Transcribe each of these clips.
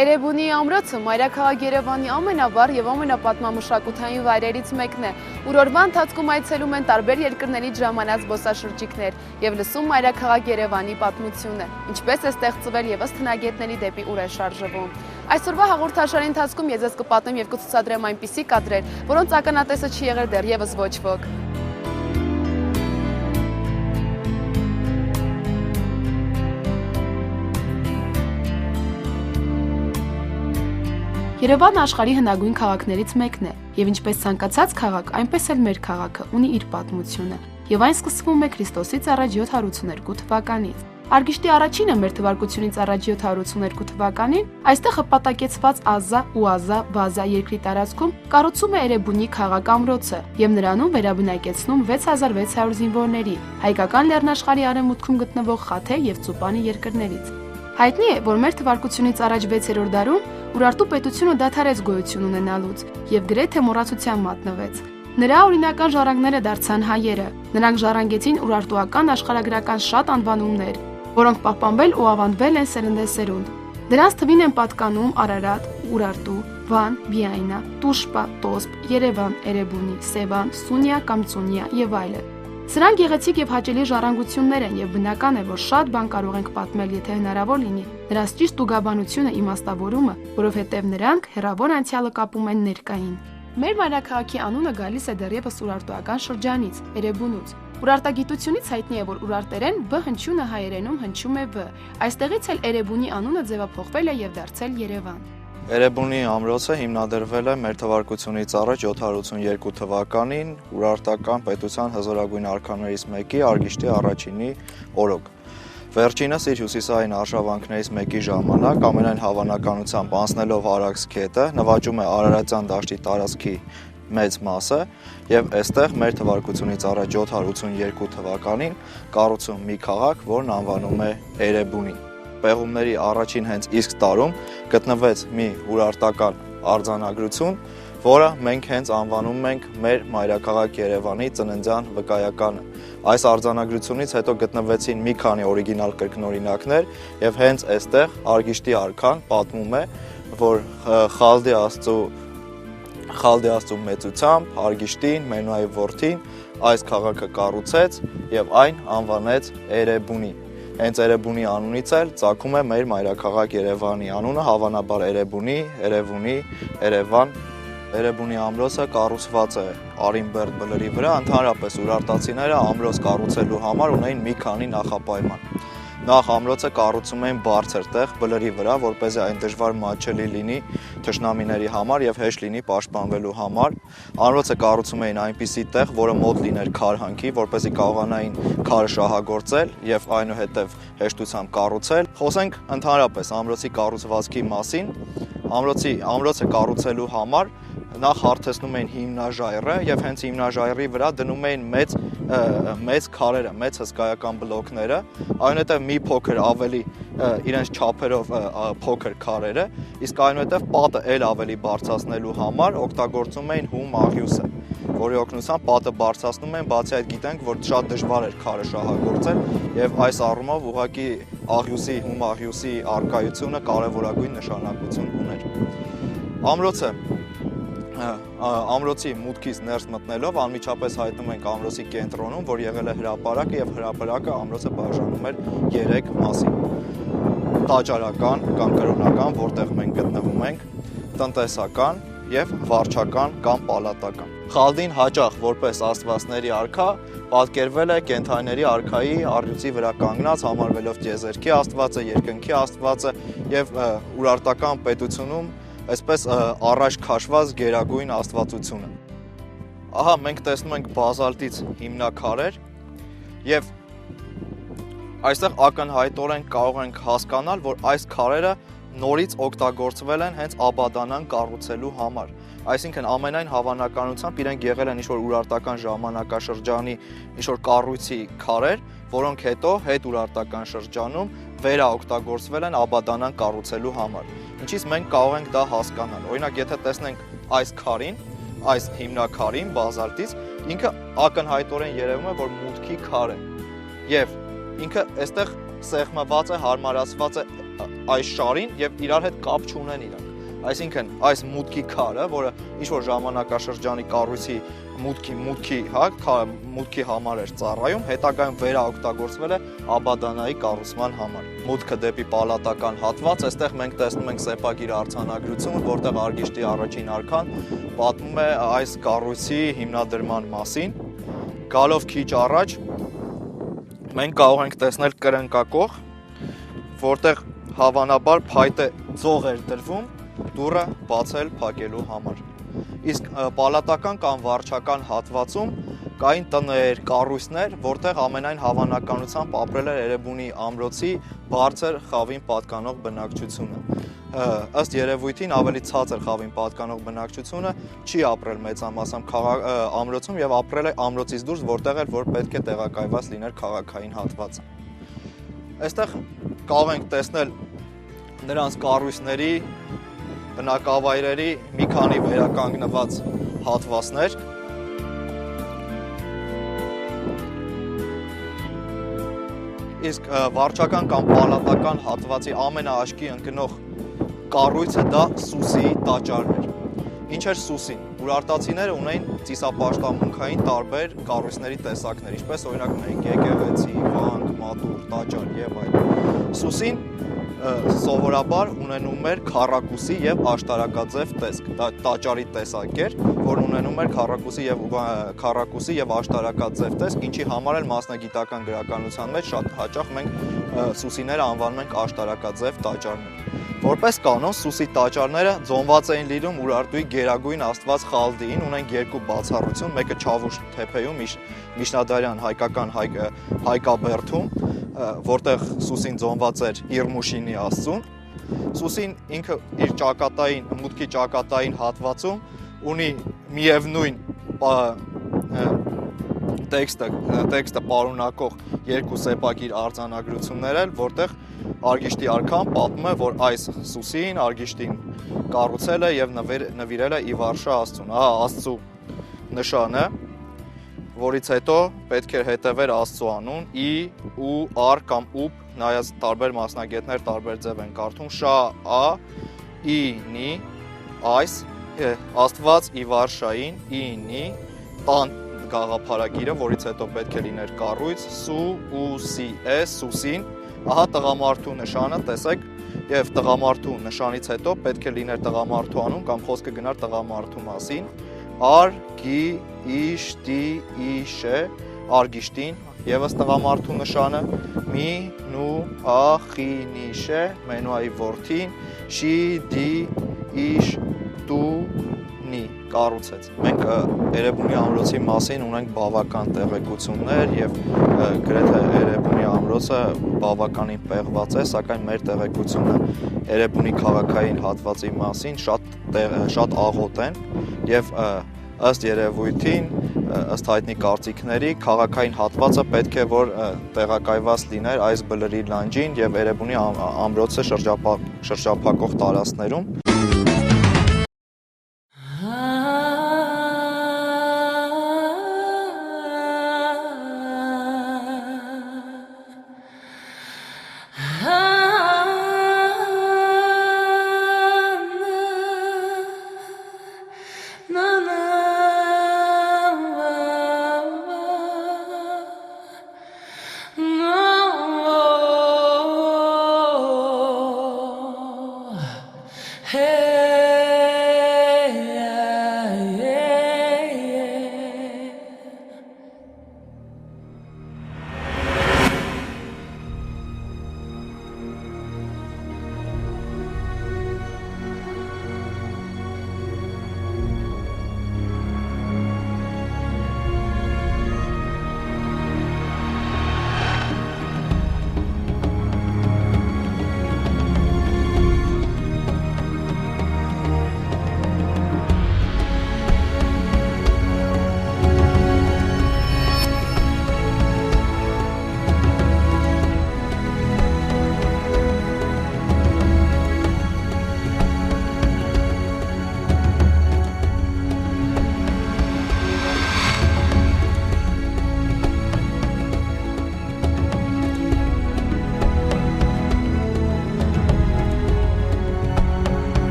Էրեբունի ամրոցը մայրաքաղաք Երևանի ամենավառ եւ ամենապատմամշակութային վայրերից մեկն է, ուր օրվա ընթացքում այցելում են տարբեր երկրներից ժամանած զբոսաշրջիկներ եւ լսում մայրաքաղաք Երևանի պատմությունը, ինչպես է ստեղծվել եւ ըստ հնագետների դեպի ուր է շարժվում։ Այսօրվա հաղորդաշարի ընթացքում ես կպատմեմ եւ կցուցադրեմ այնպիսի կադրեր, որոնց ականատեսը չի եղել դեռևս ոչ ոք։ Երևանը աշխարհի հնագույն քաղաքներից մեկն է, եւ ինչպես ցանկացած քաղաք, այնպես էլ մեր քաղաքը ունի իր պատմությունը, եւ այն սկսվում է Քրիստոսից առաջ 782 թվականից։ Արգիշտի առաջինը մեր թվարկությունից առաջ 782 թվականին այստեղ հպատակեցված Ազա ու Ազա-Վազա երկրի տարածքում կառուցում է Էրեբունի քաղաք ամրոցը եւ նրանում վերաբնակեցնում 6600 զինվորների, հայկական լեռնաշխարհի արևմուտքում գտնվող Խաթե եւ Ծուպանի երկրներից։ Հայտնի է, որ մեր թվարկությունից առաջ 6-րդ դարում Ուրարտու պետությունը դադարեց գոյություն ունենալուց եւ գրեթե մոռացության մատնվեց։ Նրա օրինական ժառանգները դարձան հայերը։ Նրանք ժառանգեցին ուրարտուական աշխարհագրական շատ անվանումներ, որոնք պահպանվել ու ավանդվել են սերնդեսերունդ։ Դրանց թվին են պատկանում Արարատ, Ուրարտու, Վան, Բիայնա, Տուշպա, Տոսպ, Երևան, Էրեբունի, Սևան, Սունյա կամ Ծունյա եւ այլն։ Սրանք գեղեցիկ եւ հաճելի ժառանգություններ են եւ բնական է, որ շատ բան կարող ենք պատմել, եթե հնարավոր լինի նրանց ճիշտ ուղղաբանությունը իմաստավորումը, որովհետեւ նրանք հեռավոր անցյալը կապում են ներկային։ Մեր մայրաքաղաքի անունը գալիս է դեռևս ուրարտուական շրջանից, Էրեբունուց։ Ուրարտագիտությունից հայտնի է, որ ուրարտերեն բ հնչյունը հայերենում հնչում է վ։ Այստեղից էլ Էրեբունի անունը ձևափոխվել է եւ դարձել Երևան։ Էրեբունի ամրոցը հիմնադրվել է մեր թվարկությունից առաջ 782 թվականին ուրարտական պետության հզորագույն արքաներից մեկի Արգիշտի առաջինի օրոք։ Վերջինս իր հյուսիսային արշավանքներից մեկի ժամանակ ամենայն հավանականությամբ անցնելով Արաքս գետը նվաճում է Արարատյան դաշտի տարածքի մեծ մասը եւ այստեղ մեր թվարկությունից առաջ 782 թվականին կառուցում մի քաղաք, որն անվանում է Էրեբունի։ Պեղումների առաջին հենց իսկ տարում գտնվեց մի ուրարտական արձանագրություն, որը մենք հենց անվանում ենք մեր մայրաքաղաք Երևանի ծննդյան վկայականը։ Այս արձանագրությունից հետո գտնվեցին մի քանի օրիգինալ կրկնօրինակներ եւ հենց այստեղ Արգիշտի արքան պատմում է, որ Խալդի աստծու մեծությամբ Արգիշտին, Մենուայի որդին, այս քաղաքը կառուցեց եւ այն անվանեց Էրեբունի։ Հենց Էրեբունի անունից էլ ծագում է մեր մայրաքաղաք Երևանի անունը, հավանաբար Էրեբունի, Էրևունի, Երևան։ Էրեբունի ամրոցը կառուցված է Արինբերդ բլրի վրա, ընդհանրապես ուրարտացիները ամրոց կառուցելու համար ունեին մի քանի նախապայման։ Նախ ամրոցը կառուցում էին բարձր տեղ բլրի վրա, որպեսզի այն դժվար մատչելի լինի թշնամիների համար եւ հեշտ լինի պաշտպանվելու համար։ Ամրոցը կառուցում էին այնպիսի տեղ, որը մոտ լիներ քարհանքի, որպեսզի կարողանային քարը շահագործել եւ այնուհետեւ հեշտությամբ կառուցել։ Խոսենք ընդհանրապես ամրոցի կառուցվածքի մասին։ Ամրոցը կառուցելու համար նախ հարթեցնում էին հիմնաժայռը եւ հենց հիմնաժայռի վրա դնում էին մեծ քարերը, մեծ հսկայական բլոկները, այնուհետև մի փոքր ավելի իրենց չափերով փոքր քարերը, իսկ այնուհետև պատը էլ ավելի բարձրացնելու համար օգտագործում էին հում աղյուսը, որի օգնությամբ պատը բարձրացնում են, բացի այդ գիտենք, որ շատ դժվար էր քարը շահագործել եւ այս առումով ուղղակի հում աղյուսի առկայությունը կարեւորագույն նշանակություն ուներ։ Ամրոցի մուտքից ներս մտնելով անմիջապես հայտնում ենք ամրոցի կենտրոնում, որ եղել է հրապարակը եւ հրապարակը ամրոցը բաժանում էր 3 մասի։ Տաճարական կամ կրոնական, որտեղ մենք գտնվում ենք, տնտեսական եւ վարչական կամ պալատական։ Խալդին հաճախ որպես աստվածների արքա պատկերվել է կենդանիների արքայի առյուծի վրա կանգնած, համարվելով տիեզերքի աստվածը, երկնքի աստվածը եւ ուրարտական պետությունում այսպես առաջ քաշված գերագույն աստվածությունը։ Ահա մենք տեսնում ենք բազալտից հիմնաքարեր եւ այստեղ ակնհայտորեն կարող ենք հասկանալ, որ այս քարերը նորից օգտագործվել են հենց աբադանան կառուցելու համար։ Այսինքն ամենայն հավանականությամբ իրենք եղել են ինչ-որ ուրարտական ժամանակաշրջանի ինչ-որ կառույցի քարեր, որոնք հետո հետ ուրարտական շրջանում վերաօգտագործվել են աբադանան կառուցելու համար։ Ինչից մենք կարող ենք դա հասկանալ։ Օրինակ, եթե տեսնենք այս քարին, այս հիմնաքարին բազալտից, ինքը ակնհայտորեն երևում է, որ մուտքի քար է։ Եվ ինքը այստեղ սեղմված է, հարմարացված է այս շարին եւ իրար հետ կապ չունեն իրանք։ Այսինքն այս մուտքի քարը, որը ինչ-որ ժամանակաշրջանի կառույցի մուտքի համար էր ծառայում, հետագայում վերաօգտագործվել է Աբադանայի կառուցման համար։ Մուտքը դեպի պալատական հատված, այստեղ մենք տեսնում ենք սեպագիր արձանագրություն, որտեղ Արգիշտի առաջին արքան պատմում է այս կառույցի հիմնադրման մասին։ Գալով քիչ առաջ մենք կարող ենք տեսնել կրնկակող, որտեղ հավանաբար փայտե ձող էր դրվում դուռը բացել փակելու համար։ Իսկ պալատական կամ վարչական հատվածում կային տներ, կառույցներ, որտեղ ամենայն հավանականությամբ ապրել էր Էրեբունի ամրոցի բարձր խավին պատկանող բնակչությունը։ Ըստ երևույթին ավելի ցածր խավին պատկանող բնակչությունը չի ապրել մեծամասամբ ամրոցում եւ ապրել է ամրոցից դուրս, որտեղ էր որ պետք է տեղակայված լիներ քաղաքային հատվածը։ Այստեղ կարող ենք տեսնել նրանց կառույցների բնակավայրերի մի քանի վերականգնված հատվածներ։ Իսկ վարչական կամ պալատական հատվածի ամենաաչքի ընկնող կառույցը դա Սուսի տաճարն էր։ Ինչ էր Սուսին։ Ուրարտացիները ունեին ծիսապաշտամունքային տարբեր կառույցների տեսակներ, ինչպես օրինակ ունեին եկեղեցի, վանք, մատուռ, տաճար եւ այլն։ Սուսին սովորաբար ունենում էր քառակուսի եւ աշտարակաձև տեսք, տաճարի տեսակ էր, որ ունենում էր քառակուսի եւ աշտարակաձև տեսք, ինչի համար էլ մասնագիտական գրականության մեջ շատ հաճախ մենք Սուսիները անվանում ենք աշտարակաձև տաճարներ։ Որպես կանոն Սուսի տաճարները ձոնված էին լինում Ուրարտուի գերագույն աստված Խալդիին, ունեն երկու բացառություն, մեկը Չավուշ թեփեում միջնադարյան հայկական հայկաբերդում, որտեղ Սուսին ձոնված էր Իրմուշինի աստծուն։ Սուսին ինքը իր մուտքի ճակատային հատվածում ունի միևնույն տեքստը պարունակող երկու սեպագիր արձանագրություններ էլ, որտեղ Արգիշտի արքան պատմում է, որ այս Սուսին Արգիշտին կառուցել է եւ նվիրել է Իվարշա աստծուն։ Ահա աստծու նշանը, որից հետո պետք է հետևեր աստծու անուն, ի, ու, ար կամ ուպ, նայած տարբեր մասնագետներ տարբեր ձև են կարդում, շա, ա, ի, նի, այս, աստված Իվարշային, ի, նի, տան գաղափարագիրը, որից հետո պետք է լիներ կառույց, սու, ու, սի, Սուսին, ահա տղամարդու նշանը, տեսեք, եւ տղամարդու նշանից հետո պետք է լիներ տղամարդու անուն կամ խոսքը գնար տղամարդու մասին, ար, գի, իշ, դի, իշե, Արգիշտին, եւս տղամարդու նշանը, մի, նու, ա, խի, նիշե, Մենուայի որդին, շի, դի, իշ, տու, նի կառուցեց։ Մենք Էրեբունի ամրոցի մասին ունենք բավական տեղեկություններ եւ գրեթե Էրեբունի ամրոցը բավականին պեղված է, սակայն մեր տեղեկությունը Էրեբունի քաղաքային հատվածի մասին շատ աղոտ են եւ ըստ երևույթին, ըստ հայտնի կարծիքների, քաղաքային հատվածը պետք է որ տեղակայված լիներ այս բլրի լանջին եւ Էրեբունի ամրոցը շրջափակող տարածքներում։ Hey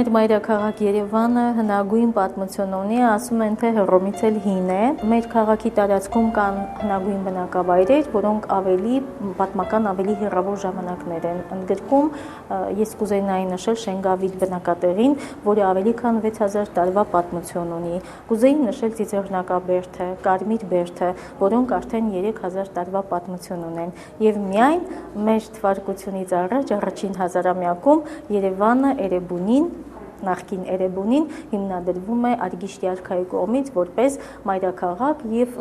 Մեր մայրաքաղաք Երևանը հնագույն պատմություն ունի, ասում են թե Հռոմից էլ հին է։ Մեր քաղաքի տարածքում կան հնագույն բնակավայրեր, որոնք ավելի պատմական ավելի հեռավոր ժամանակներ են ընդգրկում։ Ես կուզենայի նշել Շենգավիթ բնակատեղին, որը ավելի քան 6000 տարվա պատմություն ունի։ Կուզեի նշել Ծիծեռնակաբերդը, Կարմիր բերդը, որոնք արդեն 3000 տարվա պատմություն ունեն։ Եվ միայն մեր թվարկությունից առաջ առաջին հազարամյակում Երևանը Էրեբունին նախկին Էրեբունին հիմնադրվում է Արգիշտի արքայի կողմից որպես մայրաքաղաք եւ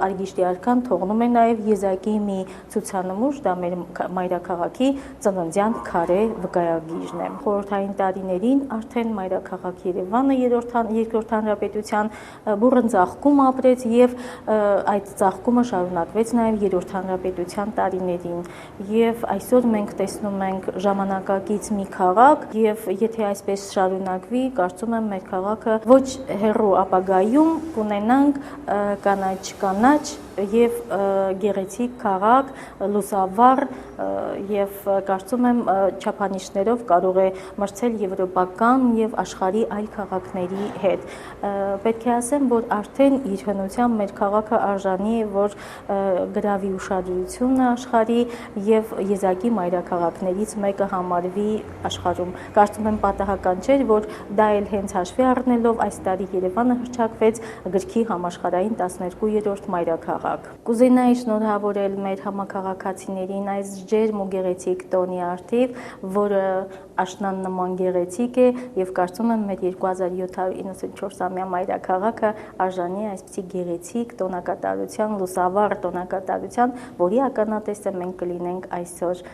Արգիշտի արքան թողնում է նաեւ եզակի մի ցուցանմուշ, դա մեր մայրաքաղաքի ծննդյան քարե վկայագիրն է։ Խորհրդային տարիներին արդեն մայրաքաղաք Երևանը երկրորդ հանրապետության բուռն ծաղկում ապրեց եւ այդ ծաղկումը շարունակվեց նաեւ երրորդ հանրապետության տարիներին եւ այսօր մենք տեսնում ենք ժամանակակից մի քաղաք եւ եթե այսպես շարունակվի, կարծում եմ մեր քաղաքը ոչ հեռու ապագայում կունենանք կանաչ եւ գեղեցիկ քաղաք, լուսավառ եւ կարծում եմ չափանիշներով կարող է մրցել եվրոպական եւ աշխարհի այլ քաղաքների հետ։ Պետք է ասեմ, որ արդեն իր հնությամբ մեր քաղաքը արժանի է, որ գրավի ուշադրությունը աշխարհի եւ եզակի մայրաքաղաքներից մեկը համարվի աշխարհում։ Կարծում եմ պատահական չէր, որ դա էլ հենց հաշվի առնելով այս տարի Երևանը հռչակվեց գրքի համաշխարհային 12-րդ մայրաքաղաք։ Կուզենայի շնորհավորել մեր համաքաղաքացիներին այս ջերմ ու գեղեցիկ տոնի արդիվ, որը աշնան նման գեղեցիկ է եւ կարծում եմ մեր 2794-ամյա մայրաքաղաքը արժանի է այսպիսի գեղեցիկ տոնակատարության, լուսավառ տոնակատարության, որի ականատեսը մենք կլինենք այսօր։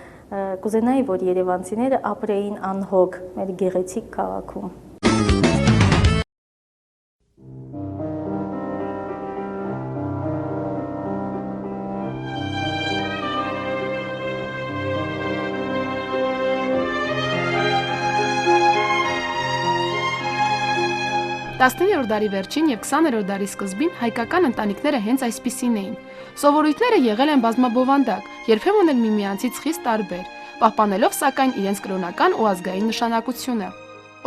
Կուզենայի, որ երևանցիները ապրեին անհոգ մեր գեղեցիկ քաղաքում։ Տասնիններորդ դարի վերջին եւ 20-րդ դարի սկզբին հայկական ընտանիքները հենց այսպիսին էին։ Սովորույթները եղել են բազմաբովանդակ, երբեմն էլ միմյանցից խիստ տարբեր, պահպանելով սակայն իրենց կրոնական ու ազգային նշանակությունը։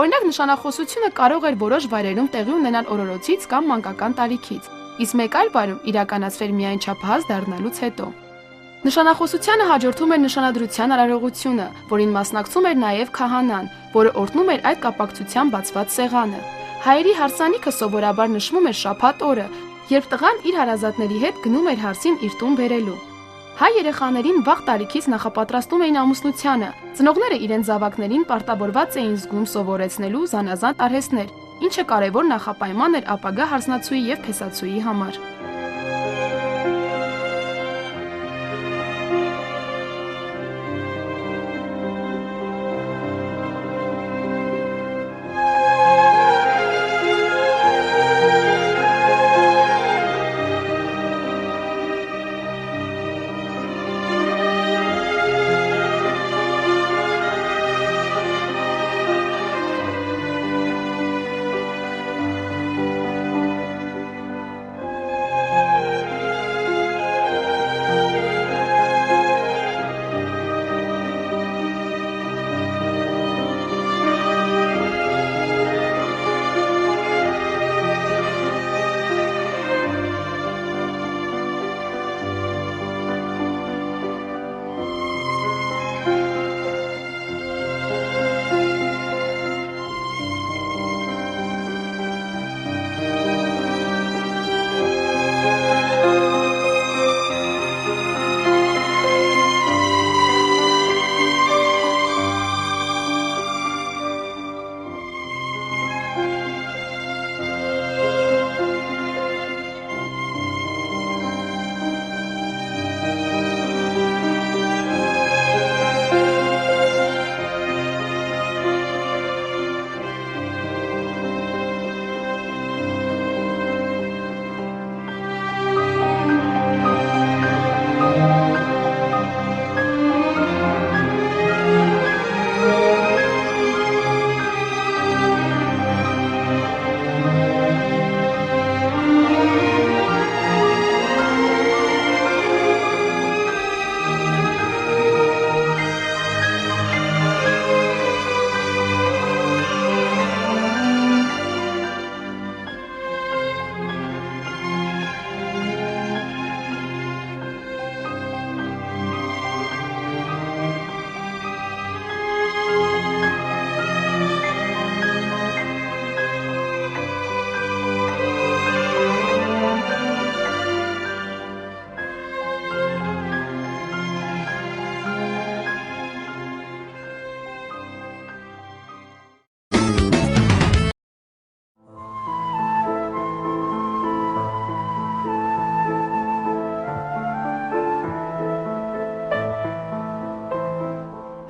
Օրինակ նշանախոսությունը կարող էր որոշ վայրերում տեղի ունենալ օրորոցից կամ մանկական տարիքից, իսկ մեկ այլ վայրում իրականացվել միայն չափահաս դառնալուց հետո։ Նշանախոսությանը հաջորդում էր նշանադրության արարողությունը, որին մասնակցում էր նաև քահանան, որը օրհնում էր այդ կապակցությամբ բացված սեղանը։ Հայերի հարսանիքը սովորաբար նշվում էր շաբաթ օրը, երբ տղան իր հարազատների հետ գնում էր հարսին իր տուն բերելու։ Հայ երեխաներին վաղ տարիքից նախապատրաստում էին ամուսնությանը, ծնողները իրենց զավակներին պարտավորված էին զգում սովորեցնելու զանազան արհեստներ, ինչը կարևոր նախապայման էր ապագա հարսնացուի և փեսացուի համար։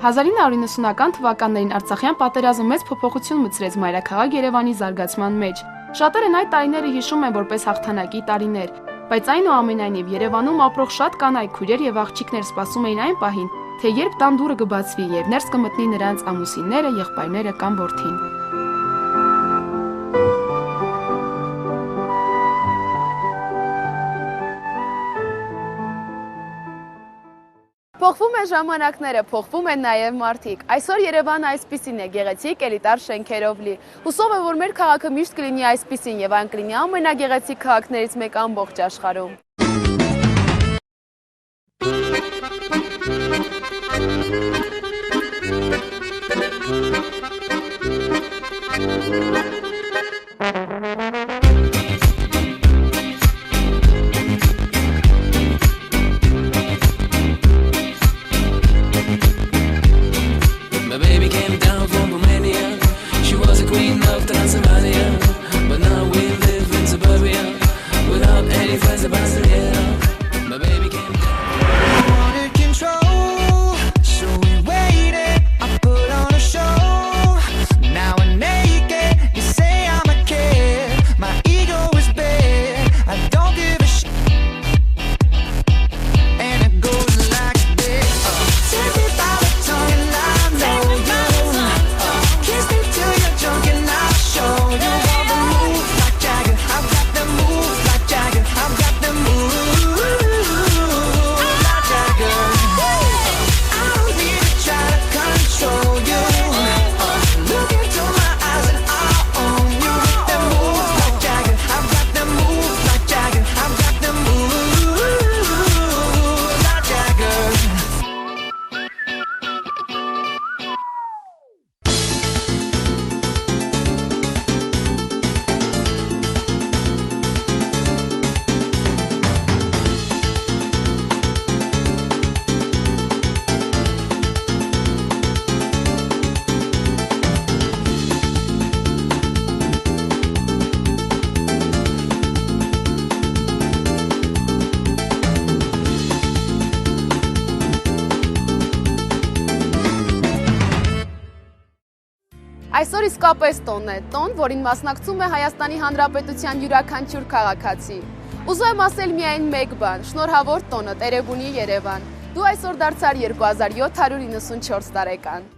1990-ական թվականներին Արցախյան պատերազմը մեծ փոփոխություն մտցրեց մայրաքաղաք Երևանի զարգացման մեջ։ Շատերն այդ տարիները հիշում են որպես հաղթանակի տարիներ, բայց այնուամենայնիվ Երևանում ապրող շատ կանայք, քույրեր եւ աղջիկներ սպասում էին այն պահին, թե երբ տան դուռը կբացվի եւ ներս կմտնի նրանց ամուսինները, եղբայրները կամ որդին։ Փոխվում են ժամանակները, փոխվում են նաև մարդիկ։ Այսօր Երևանը այսպիսին է, գեղեցիկ, էլիտար շենքերով լի։ Հուսով եմ, որ մեր քաղաքը միշտ կլինի այսպիսին եւ այն կլինի ամենագեղեցիկ քաղաքներից մեկ ամբողջ աշխարհում։ My baby came down from Romania. She was a queen of Transylvania, but now we live in suburbia without any friends about to yeah. My baby came down. Wanted control, so we waited. I put on a show. Now I'm naked. You say I'm a kid. My ego is big. I don't give a shit. And it goes like this. Take me by the tongue and I know you. Kiss me till you're drunk and I'll show you all the moves like Jagger. I've got the moves like Jagger. I've got the moves like Jagger. I don't need to try to control you. Look into my eyes and I'll own you. With the moves like Jagger. I've got the moves like Jagger. I've got the moves like Jagger. Այսօր իսկապես տոնն է, տոն, որին մասնակցում է Հայաստանի Հանրապետության յուրաքանչյուր քաղաքացի։ Ուզում եմ ասել միայն մեկ բան՝ շնորհավոր տոնը, Տերեբունի Երևան։ Դու այսօր դարձար 2794 տարեկան։